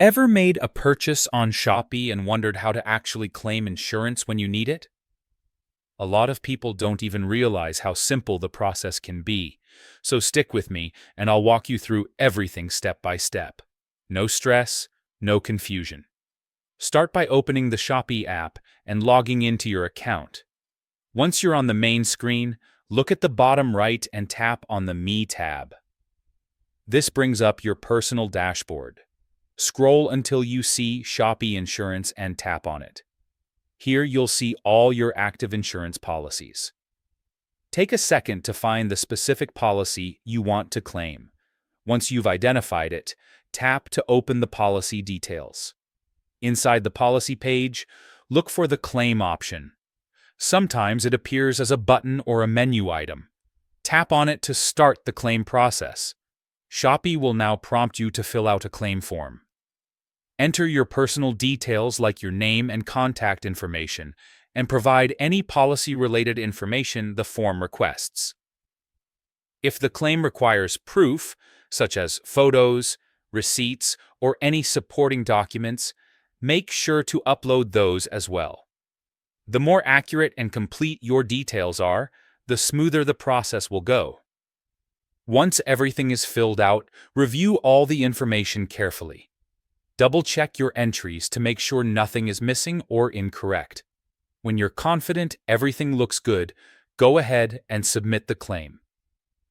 Ever made a purchase on Shopee and wondered how to actually claim insurance when you need it? A lot of people don't even realize how simple the process can be. So stick with me and I'll walk you through everything step by step. No stress, no confusion. Start by opening the Shopee app and logging into your account. Once you're on the main screen, look at the bottom right and tap on the Me tab. This brings up your personal dashboard. Scroll until you see Shopee Insurance and tap on it. Here you'll see all your active insurance policies. Take a second to find the specific policy you want to claim. Once you've identified it, tap to open the policy details. Inside the policy page, look for the claim option. Sometimes it appears as a button or a menu item. Tap on it to start the claim process. Shopee will now prompt you to fill out a claim form. Enter your personal details like your name and contact information, and provide any policy-related information the form requests. If the claim requires proof, such as photos, receipts, or any supporting documents, make sure to upload those as well. The more accurate and complete your details are, the smoother the process will go. Once everything is filled out, review all the information carefully. Double-check your entries to make sure nothing is missing or incorrect. When you're confident everything looks good, go ahead and submit the claim.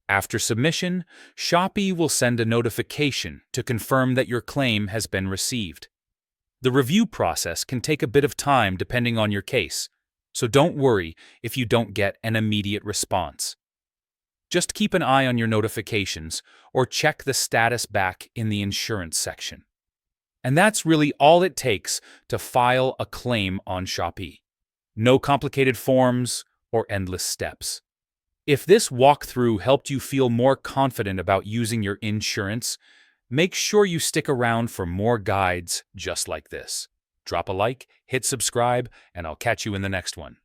After submission, Shopee will send a notification to confirm that your claim has been received. The review process can take a bit of time depending on your case, so don't worry if you don't get an immediate response. Just keep an eye on your notifications or check the status back in the insurance section. And that's really all it takes to file a claim on Shopee. No complicated forms or endless steps. If this walkthrough helped you feel more confident about using your insurance, make sure you stick around for more guides just like this. Drop a like, hit subscribe, and I'll catch you in the next one.